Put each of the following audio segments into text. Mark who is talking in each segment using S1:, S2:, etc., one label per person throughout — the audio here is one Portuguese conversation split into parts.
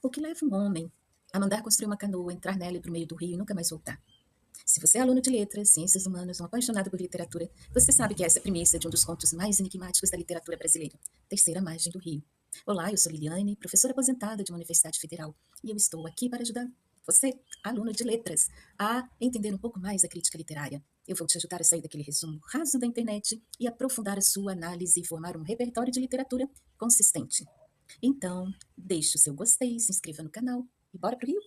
S1: O que leva um homem a mandar construir uma canoa, entrar nela e para o meio do rio e nunca mais voltar? Se você é aluno de letras, ciências humanas, um apaixonado por literatura, você sabe que essa é a premissa de um dos contos mais enigmáticos da literatura brasileira, Terceira Margem do Rio. Olá, eu sou Liliane, professora aposentada de uma universidade federal, e eu estou aqui para ajudar você, aluno de letras, a entender um pouco mais a crítica literária. Eu vou te ajudar a sair daquele resumo raso da internet e aprofundar a sua análise e formar um repertório de literatura consistente. Então, deixe o seu gostei, se inscreva no canal e bora pro Rio?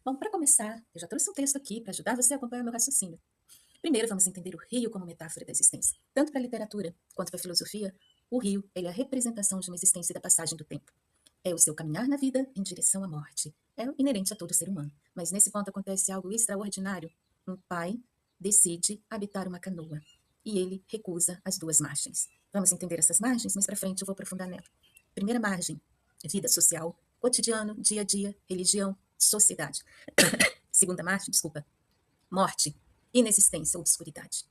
S1: Bom, para começar, eu já trouxe um texto aqui para ajudar você a acompanhar meu raciocínio. Primeiro, vamos entender o rio como metáfora da existência. Tanto para a literatura quanto para a filosofia, o rio ele é a representação de uma existência da passagem do tempo. É o seu caminhar na vida em direção à morte. É inerente a todo ser humano. Mas nesse ponto acontece algo extraordinário. Um pai decide habitar uma canoa e ele recusa as duas margens. Vamos entender essas margens, mas para frente eu vou aprofundar nela. Primeira margem, vida social, cotidiano, dia a dia, religião, sociedade. Segunda margem, desculpa, morte, inexistência ou obscuridade.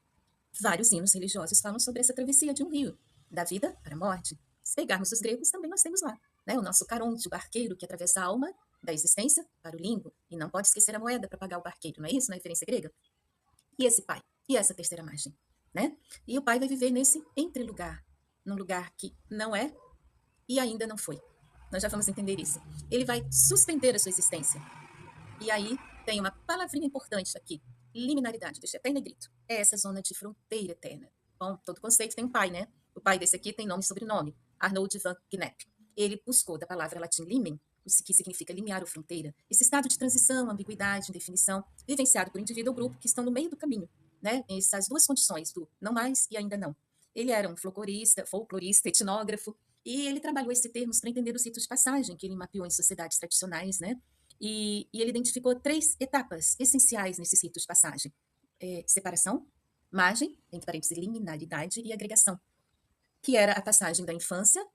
S1: Vários hinos religiosos falam sobre essa travessia de um rio, da vida para a morte. Se pegarmos os gregos, também nós temos lá, né? O nosso caronte, o barqueiro que atravessa a alma da existência para o limbo. E não pode esquecer a moeda para pagar o barqueiro, não é isso na referência grega? E esse pai? E essa terceira margem? Né? E o pai vai viver nesse entre-lugar, num lugar que não é e ainda não foi. Nós já vamos entender isso. Ele vai suspender a sua existência. E aí tem uma palavrinha importante aqui, liminaridade, deixa até em negrito. É essa zona de fronteira eterna. Bom, todo conceito tem um pai, né? O pai desse aqui tem nome e sobrenome, Arnold van Gennep. Ele buscou da palavra latim limen, que significa limiar ou fronteira, esse estado de transição, ambiguidade, indefinição, vivenciado por indivíduo ou grupo que estão no meio do caminho, né? Essas duas condições, do não mais e ainda não. Ele era um folclorista, etnógrafo, e ele trabalhou esse termo para entender os ritos de passagem que ele mapeou em sociedades tradicionais, né? E ele identificou três etapas essenciais nesses ritos de passagem: separação, margem, entre parênteses, liminaridade e agregação, que era a passagem da infância,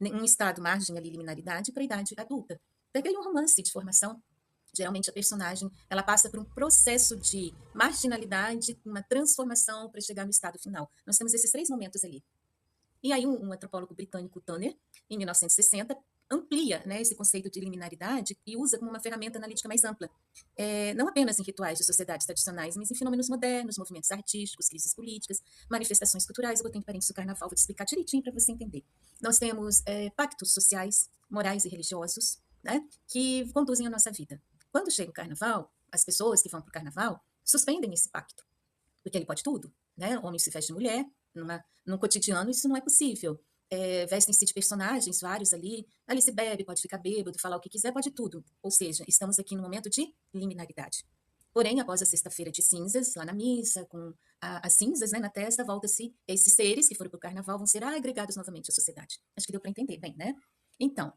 S1: um estado margem ali, liminaridade, para a idade adulta. Peguei um romance de formação. Geralmente a personagem ela passa por um processo de marginalidade, uma transformação para chegar no estado final. Nós temos esses três momentos ali. E aí um antropólogo britânico, Tanner, em 1960, amplia, né, esse conceito de liminaridade e usa como uma ferramenta analítica mais ampla. Não apenas em rituais de sociedades tradicionais, mas em fenômenos modernos, movimentos artísticos, crises políticas, manifestações culturais. Eu botei entre parênteses o carnaval, vou te explicar direitinho para você entender. Nós temos pactos sociais, morais e religiosos, né, que conduzem a nossa vida. Quando chega o carnaval, as pessoas que vão para o carnaval suspendem esse pacto, porque ele pode tudo, né? O homem se veste de mulher, num cotidiano isso não é possível. Vestem-se de personagens, vários ali se bebe, pode ficar bêbado, falar o que quiser, pode tudo. Ou seja, estamos aqui no momento de liminaridade. Porém, após a sexta-feira de cinzas, lá na missa, com as cinzas, né, na testa, volta-se, esses seres que foram para o carnaval vão ser agregados novamente à sociedade. Acho que deu para entender bem, né? Então,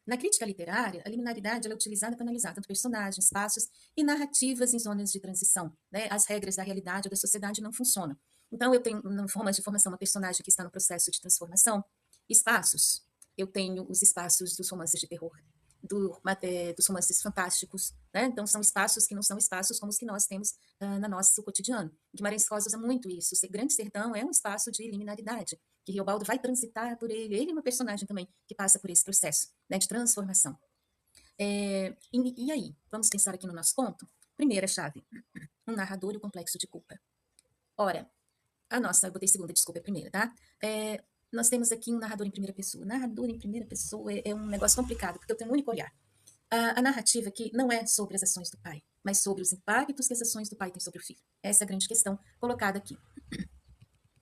S1: na crítica literária, a liminaridade ela é utilizada para analisar tanto personagens, espaços e narrativas em zonas de transição, né? As regras da realidade ou da sociedade não funcionam. Então, eu tenho, no romance de formação, uma personagem que está no processo de transformação. Espaços. Eu tenho os espaços dos romances de terror, dos romances fantásticos, né? Então, são espaços que não são espaços como os que nós temos no nosso cotidiano. Guimarães Rosa usa muito isso. O Grande Sertão é um espaço de liminaridade, que Riobaldo vai transitar por ele. Ele é uma personagem também que passa por esse processo, né, de transformação. E aí, vamos pensar aqui no nosso ponto? Primeira chave, um narrador e o complexo de culpa. Ora, eu botei segunda, desculpa, é a primeira, tá? Nós temos aqui um narrador em primeira pessoa. Narrador em primeira pessoa é um negócio complicado, porque eu tenho um único olhar. A narrativa aqui não é sobre as ações do pai, mas sobre os impactos que as ações do pai têm sobre o filho. Essa é a grande questão colocada aqui.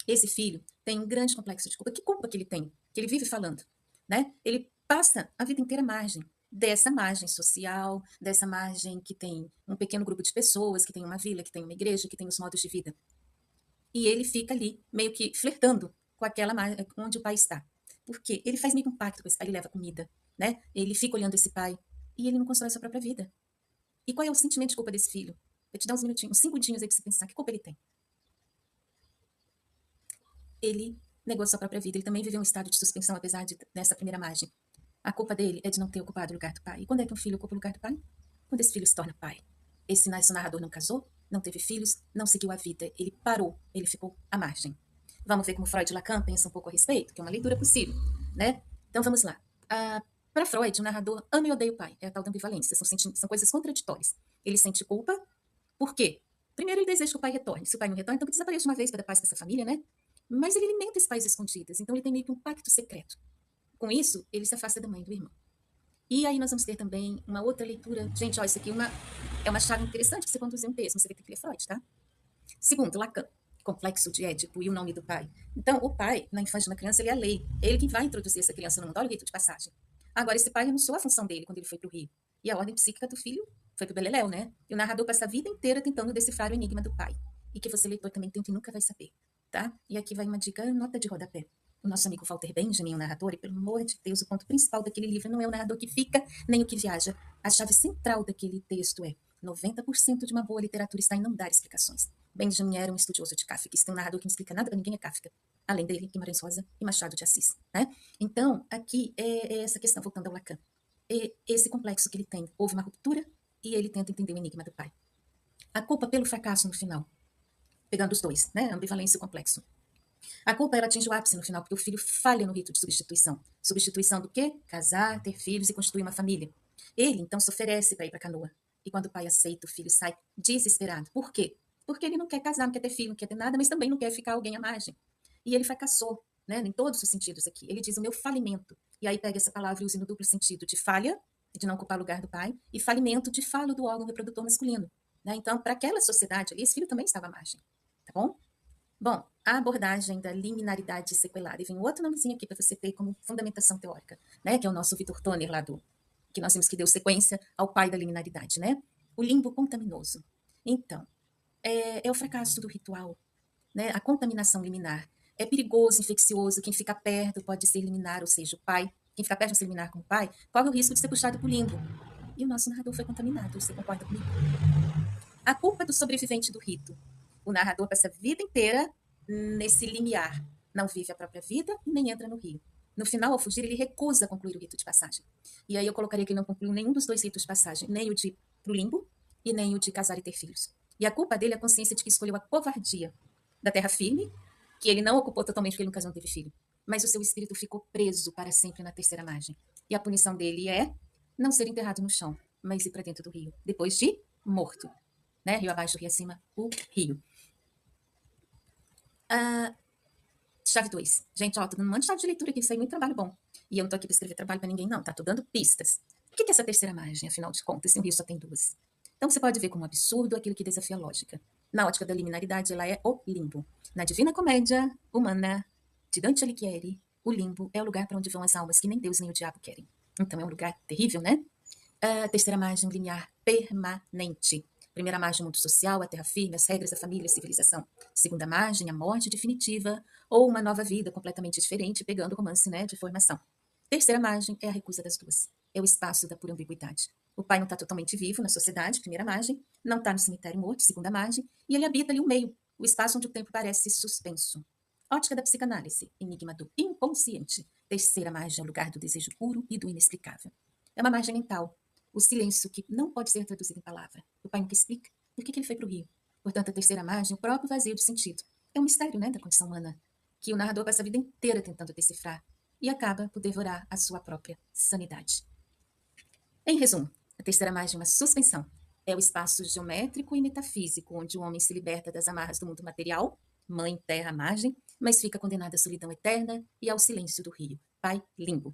S1: Esse filho tem um grande complexo de culpa. Que culpa que ele tem? Que ele vive falando, né? Ele passa a vida inteira à margem dessa margem social, dessa margem que tem um pequeno grupo de pessoas, que tem uma vila, que tem uma igreja, que tem os modos de vida. E ele fica ali, meio que flertando com aquela margem onde o pai está. Porque ele faz meio que um pacto com esse pai, ele leva comida, né? Ele fica olhando esse pai e ele não constrói sua própria vida. E qual é o sentimento de culpa desse filho? Vou te dar uns minutinhos, uns 5 dias aí pra você pensar. Que culpa ele tem? Ele negou sua própria vida. Ele também viveu um estado de suspensão, apesar dessa primeira margem. A culpa dele é de não ter ocupado o lugar do pai. E quando é que um filho ocupa o lugar do pai? Quando esse filho se torna pai. Esse narrador não casou, não teve filhos, não seguiu a vida. Ele parou, ele ficou à margem. Vamos ver como Freud e Lacan pensam um pouco a respeito, que é uma leitura possível, né? Então vamos lá. Para Freud, o narrador ama e odeia o pai. É a tal da ambivalência. São coisas contraditórias. Ele sente culpa. Por quê? Primeiro, ele deseja que o pai retorne. Se o pai não retorna, então que desapareça de uma vez para dar paz para essa família, né? Mas ele alimenta esse pai escondidas. Então ele tem meio que um pacto secreto. Com isso, ele se afasta da mãe e do irmão. E aí nós vamos ter também uma outra leitura. Gente, ó, isso aqui é uma chave interessante para você conduzir um texto. Você vai ter que ler Freud, tá? Segundo, Lacan. Complexo de Édipo e o nome do pai. Então, o pai, na infância de uma criança, ele é a lei. É ele que vai introduzir essa criança no mundo. Olha o rito de passagem. Agora, esse pai anunciou a função dele quando ele foi para o Rio. E a ordem psíquica do filho foi para o Beleléu, né? E o narrador passa a vida inteira tentando decifrar o enigma do pai. E que você, leitor, também tenta e nunca vai saber, tá? E aqui vai uma dica, nota de rodapé. O nosso amigo Walter Benjamin, o narrador, e pelo amor de Deus, o ponto principal daquele livro não é o narrador que fica, nem o que viaja. A chave central daquele texto é 90% de uma boa literatura está em não dar explicações. Benjamin era um estudioso de Kafka, se tem um narrador que não explica nada para ninguém é Kafka. Além dele, Guimarães Rosa e Machado de Assis. Né? Então, aqui é essa questão, voltando ao Lacan. Esse complexo que ele tem, houve uma ruptura e ele tenta entender o enigma do pai. A culpa pelo fracasso no final, pegando os dois, né? Ambivalência e o complexo. A culpa ela atinge o ápice no final, porque o filho falha no rito de substituição. Substituição do quê? Casar, ter filhos e constituir uma família. Ele, então, se oferece para ir para a canoa. E quando o pai aceita, o filho sai desesperado. Por quê? Porque ele não quer casar, não quer ter filho, não quer ter nada, mas também não quer ficar alguém à margem. E ele fracassou, né, em todos os sentidos aqui. Ele diz o meu falimento. E aí pega essa palavra e usa no duplo sentido de falha, de não ocupar o lugar do pai, e falimento de falo do órgão reprodutor masculino. Né? Então, para aquela sociedade ali, esse filho também estava à margem. Tá bom? Bom, a abordagem da liminaridade sequelada. E vem outro nomezinho aqui para você ter como fundamentação teórica, né? Que é o nosso Vitor Toner lá que nós vimos que deu sequência ao pai da liminaridade, né? O limbo contaminoso. Então, é o fracasso do ritual, né? A contaminação liminar. É perigoso, infeccioso, quem fica perto pode ser liminar, ou seja, o pai, quem fica perto de ser liminar com o pai, corre o risco de ser puxado para o limbo. E o nosso narrador foi contaminado, você concorda comigo? A culpa do sobrevivente do rito. O narrador passa a vida inteira nesse limiar. Não vive a própria vida e nem entra no rio. No final, ao fugir, ele recusa concluir o rito de passagem. E aí eu colocaria que ele não concluiu nenhum dos dois ritos de passagem, nem o de ir pro limbo e nem o de casar e ter filhos. E a culpa dele é a consciência de que escolheu a covardia da terra firme, que ele não ocupou totalmente porque ele nunca não teve filho. Mas o seu espírito ficou preso para sempre na terceira margem. E a punição dele é não ser enterrado no chão, mas ir para dentro do rio, depois de morto. Né? Rio abaixo, rio acima, o rio. Chave 2. Gente, ó, tô dando um monte de chave de leitura aqui, isso aí é muito trabalho bom. E eu não tô aqui para escrever trabalho para ninguém, não, tá? Tô dando pistas. O que é essa terceira margem, afinal de contas, se um rio só tem duas? Então você pode ver como absurdo aquilo que desafia a lógica. Na ótica da liminaridade, ela é o limbo. Na Divina Comédia Humana, de Dante Alighieri, o limbo é o lugar para onde vão as almas que nem Deus nem o diabo querem. Então é um lugar terrível, né? A terceira margem, linear permanente. Primeira margem, o mundo social, a terra firme, as regras da família, a civilização. Segunda margem, a morte definitiva ou uma nova vida completamente diferente, pegando o romance, né, de formação. Terceira margem é a recusa das duas. É o espaço da pura ambiguidade. O pai não está totalmente vivo na sociedade, primeira margem, não está no cemitério morto, segunda margem, e ele habita ali o meio, o espaço onde o tempo parece suspenso. Ótica da psicanálise, enigma do inconsciente. Terceira margem é o lugar do desejo puro e do inexplicável. É uma margem mental, o silêncio que não pode ser traduzido em palavra. O pai nunca explica por que ele foi para o rio. Portanto, a terceira margem, o próprio vazio de sentido. É um mistério, né, da condição humana, que o narrador passa a vida inteira tentando decifrar e acaba por devorar a sua própria sanidade. Em resumo, a terceira margem é uma suspensão. É o espaço geométrico e metafísico, onde o homem se liberta das amarras do mundo material, mãe, terra, margem, mas fica condenado à solidão eterna e ao silêncio do rio, pai, limbo.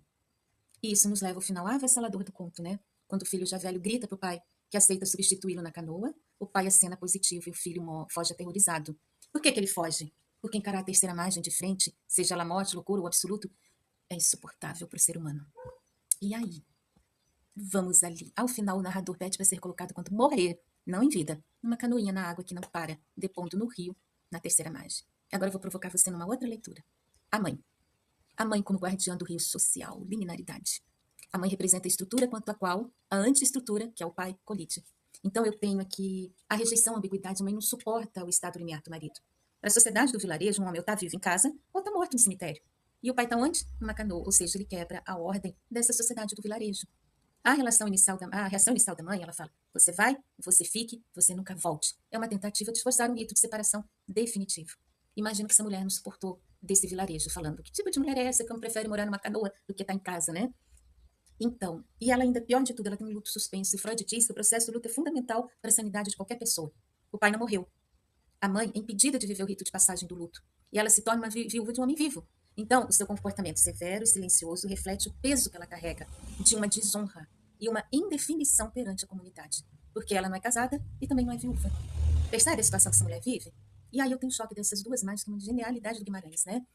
S1: E isso nos leva ao final avassalador do conto, né? Quando o filho já velho grita para o pai que aceita substituí-lo na canoa, o pai acena positivo e o filho foge aterrorizado. Por que ele foge? Porque encarar a terceira margem de frente, seja ela morte, loucura ou absoluto, é insuportável para o ser humano. E aí? Vamos ali. Ao final, o narrador pede para ser colocado quando morrer, não em vida, numa canoinha na água que não para, depondo no rio, na terceira margem. Agora eu vou provocar você numa outra leitura. A mãe. A mãe como guardiã do rio social, liminaridade. A mãe representa a estrutura quanto a qual a antiestrutura, que é o pai, colide. Então eu tenho aqui a rejeição, a ambiguidade. A mãe não suporta o estado limiar do marido. Para a sociedade do vilarejo, um homem ou está vivo em casa ou está morto no cemitério. E o pai está onde? Numa canoa, ou seja, ele quebra a ordem dessa sociedade do vilarejo. A reação inicial da mãe, ela fala, você vai, você fique, você nunca volte. É uma tentativa de forçar um rito de separação definitivo. Imagino que essa mulher não suportou desse vilarejo, falando, que tipo de mulher é essa que não prefere morar numa canoa do que estar em casa, né? Então, e ela ainda, pior de tudo, ela tem um luto suspenso. E Freud diz que o processo do luto é fundamental para a sanidade de qualquer pessoa. O pai não morreu. A mãe é impedida de viver o rito de passagem do luto. E ela se torna uma viúva de um homem vivo. Então, o seu comportamento severo e silencioso reflete o peso que ela carrega de uma desonra e uma indefinição perante a comunidade. Porque ela não é casada e também não é viúva. Percebe a situação que essa mulher vive? E aí eu tenho choque dessas duas margens, que é uma genialidade do Guimarães, né?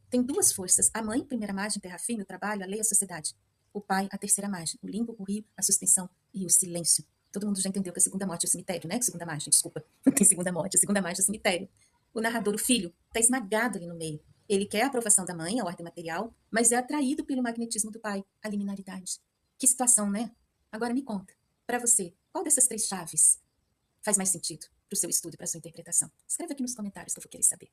S1: Tem duas forças. A mãe, primeira margem, terra firme, o trabalho, a lei, a sociedade. O pai, a terceira margem, o limbo, o rio, a suspensão e o silêncio. Todo mundo já entendeu que a segunda morte é o cemitério, né? Segunda margem, desculpa. Não tem segunda morte, a segunda margem é o cemitério. O narrador, o filho, está esmagado ali no meio. Ele quer a aprovação da mãe, a ordem material, mas é atraído pelo magnetismo do pai, a liminaridade. Que situação, né? Agora me conta, para você, qual dessas três chaves faz mais sentido para o seu estudo e para a sua interpretação? Escreve aqui nos comentários que eu vou querer saber.